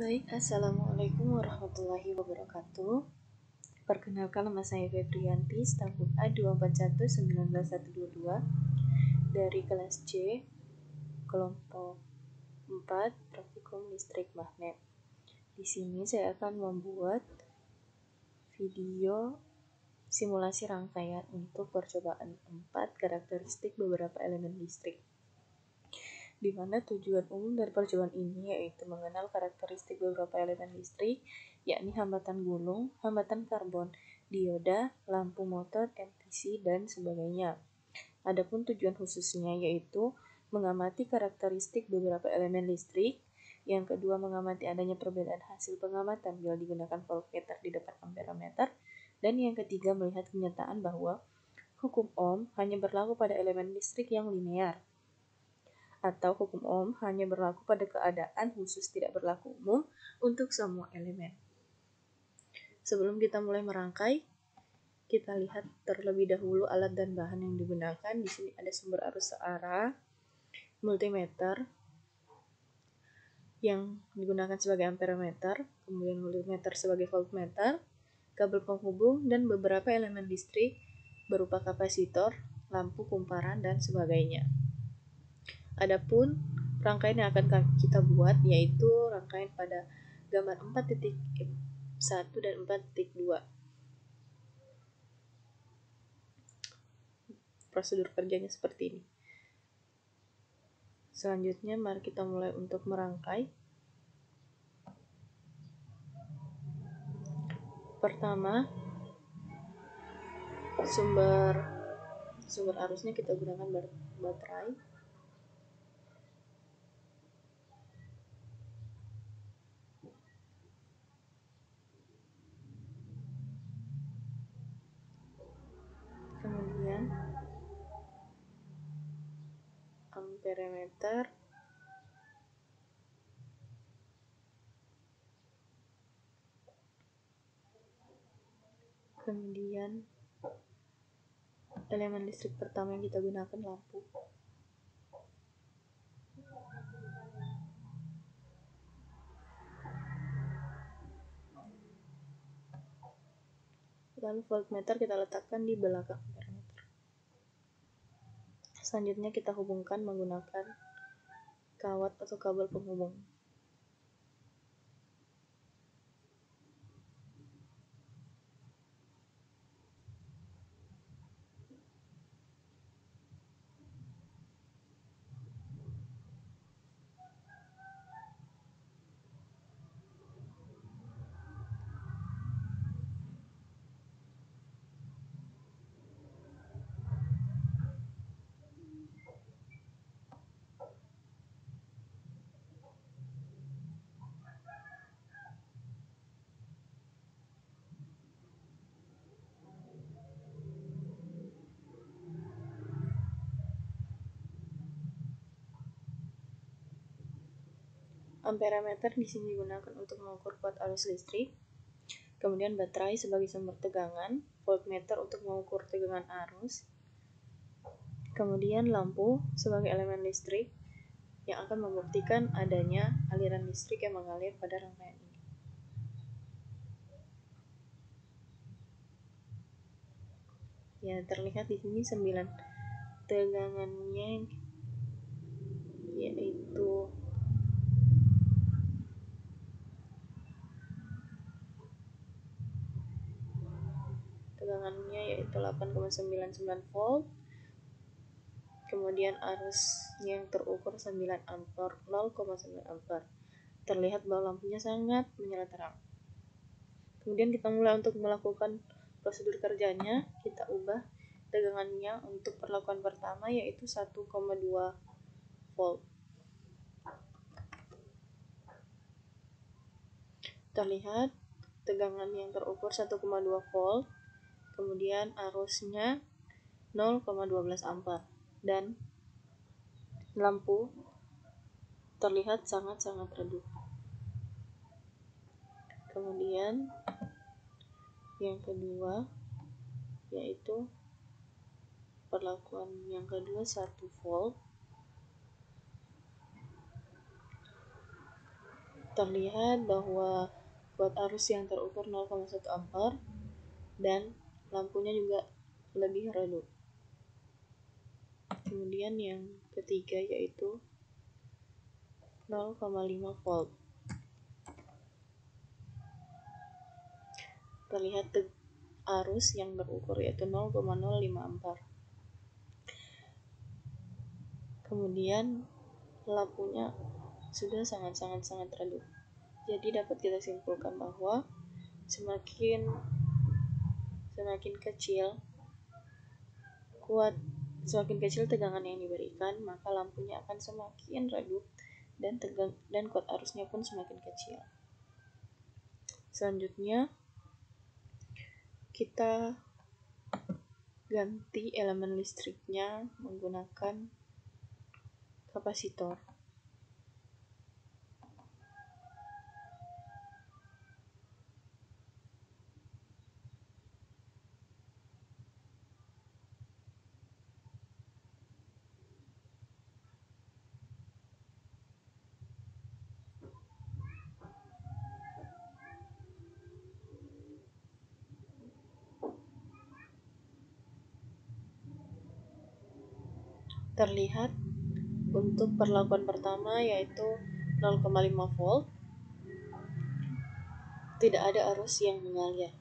Baik, Assalamualaikum warahmatullahi wabarakatuh. Perkenalkan, nama saya Febrianti, staf A 241-19122 dari kelas C, kelompok 4, praktikum listrik magnet. Di sini saya akan membuat video simulasi rangkaian untuk percobaan 4 karakteristik beberapa elemen listrik, di mana tujuan umum dari percobaan ini yaitu mengenal karakteristik beberapa elemen listrik, yakni hambatan gulung, hambatan karbon, dioda, lampu motor, MTC, dan sebagainya. Adapun tujuan khususnya yaitu mengamati karakteristik beberapa elemen listrik, yang kedua mengamati adanya perbedaan hasil pengamatan bila digunakan voltmeter di depan amperemeter, dan yang ketiga melihat kenyataan bahwa hukum Ohm hanya berlaku pada elemen listrik yang linear, atau hukum Ohm hanya berlaku pada keadaan khusus, tidak berlaku umum untuk semua elemen. Sebelum kita mulai merangkai, kita lihat terlebih dahulu alat dan bahan yang digunakan. Di sini ada sumber arus searah, multimeter yang digunakan sebagai amperemeter, kemudian multimeter sebagai voltmeter, kabel penghubung, dan beberapa elemen listrik berupa kapasitor, lampu kumparan, dan sebagainya. Adapun rangkaian yang akan kita buat yaitu rangkaian pada gambar 4.1 dan 4.2. Prosedur kerjanya seperti ini. Selanjutnya mari kita mulai untuk merangkai. Pertama, sumber arusnya kita gunakan baterai. Kemudian amperemeter, kemudian elemen listrik pertama yang kita gunakan lampu. Lalu voltmeter kita letakkan di belakang amperemeter. Selanjutnya kita hubungkan menggunakan kawat atau kabel penghubung. Amperemeter di sini digunakan untuk mengukur kuat arus listrik, kemudian baterai sebagai sumber tegangan, voltmeter untuk mengukur tegangan arus, kemudian lampu sebagai elemen listrik yang akan membuktikan adanya aliran listrik yang mengalir pada rangkaian ini. Ya, terlihat di sini 9 tegangannya, yaitu tegangannya yaitu 8,99 volt. Kemudian arusnya yang terukur 9 ampere, 0,9 ampere. Terlihat bahwa lampunya sangat menyala terang. Kemudian kita mulai untuk melakukan prosedur kerjanya. Kita ubah tegangannya untuk perlakuan pertama yaitu 1,2 volt. Terlihat tegangan yang terukur 1,2 volt, kemudian arusnya 0,12 ampere, dan lampu terlihat sangat-sangat redup. Kemudian yang kedua yaitu perlakuan yang kedua 1 volt. terlihat bahwa kuat arus yang terukur 0,1 ampere dan lampunya juga lebih redup. Kemudian yang ketiga yaitu 0,5 volt. Terlihat arus yang berukur yaitu 0,05 ampere. Kemudian lampunya sudah sangat redup. Jadi dapat kita simpulkan bahwa semakin kecil tegangan yang diberikan, maka lampunya akan semakin redup dan kuat arusnya pun semakin kecil. Selanjutnya kita ganti elemen listriknya menggunakan kapasitor. Terlihat untuk perlakuan pertama yaitu 0,5 volt, tidak ada arus yang mengalir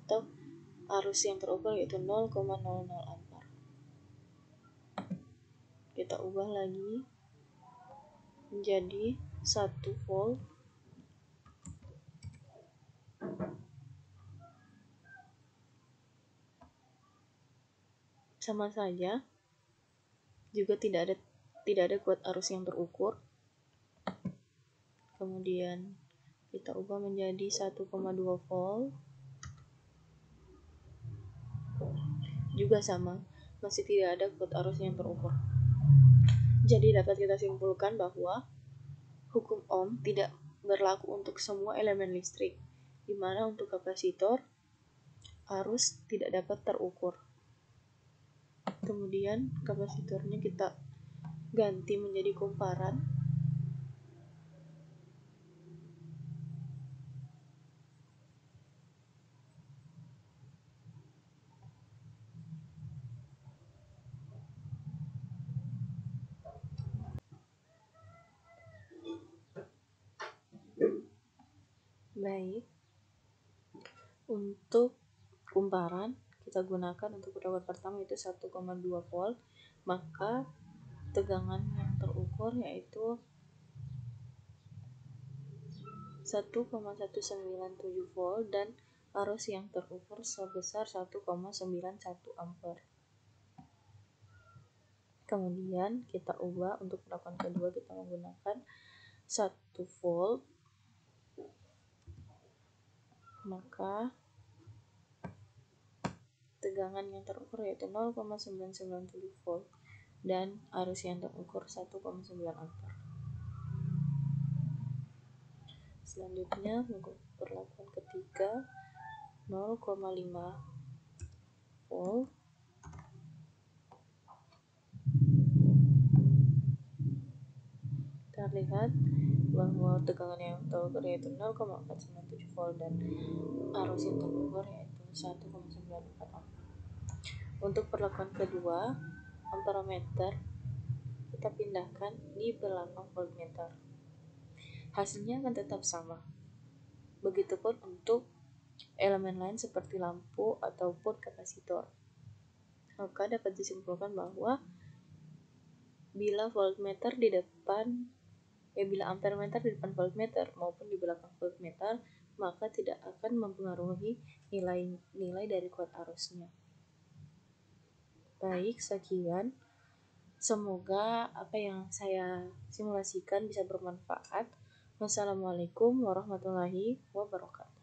atau arus yang terukur yaitu 0,00 ampere. Kita ubah lagi menjadi 1 volt. Sama saja, juga tidak ada kuat arus yang terukur. Kemudian kita ubah menjadi 1,2 volt. Juga sama, masih tidak ada kuat arus yang terukur. Jadi dapat kita simpulkan bahwa hukum Ohm tidak berlaku untuk semua elemen listrik, di mana untuk kapasitor arus tidak dapat terukur. Kemudian kapasitornya kita ganti menjadi kumparan. Baik, untuk kumparan kita gunakan untuk perlakuan pertama yaitu 1,2 volt, maka tegangan yang terukur yaitu 1,197 volt dan arus yang terukur sebesar 1,91 ampere. Kemudian kita ubah untuk perlakuan kedua, kita menggunakan 1 volt, maka tegangan yang terukur yaitu 0,997 volt dan arus yang terukur 1,9 ampere. Selanjutnya untuk perlakuan ketiga 0,5 volt, terlihat bahwa tegangan yang terukur yaitu 0,497 volt dan arus yang terukur yaitu 1,94 ampere. Untuk perlakuan kedua, amperemeter kita pindahkan di belakang voltmeter. Hasilnya akan tetap sama. Begitupun untuk elemen lain seperti lampu ataupun kapasitor. Maka dapat disimpulkan bahwa bila amperemeter di depan voltmeter maupun di belakang voltmeter, maka tidak akan mempengaruhi nilai dari kuat arusnya. Baik, sekian. Semoga apa yang saya simulasikan bisa bermanfaat. Wassalamualaikum warahmatullahi wabarakatuh.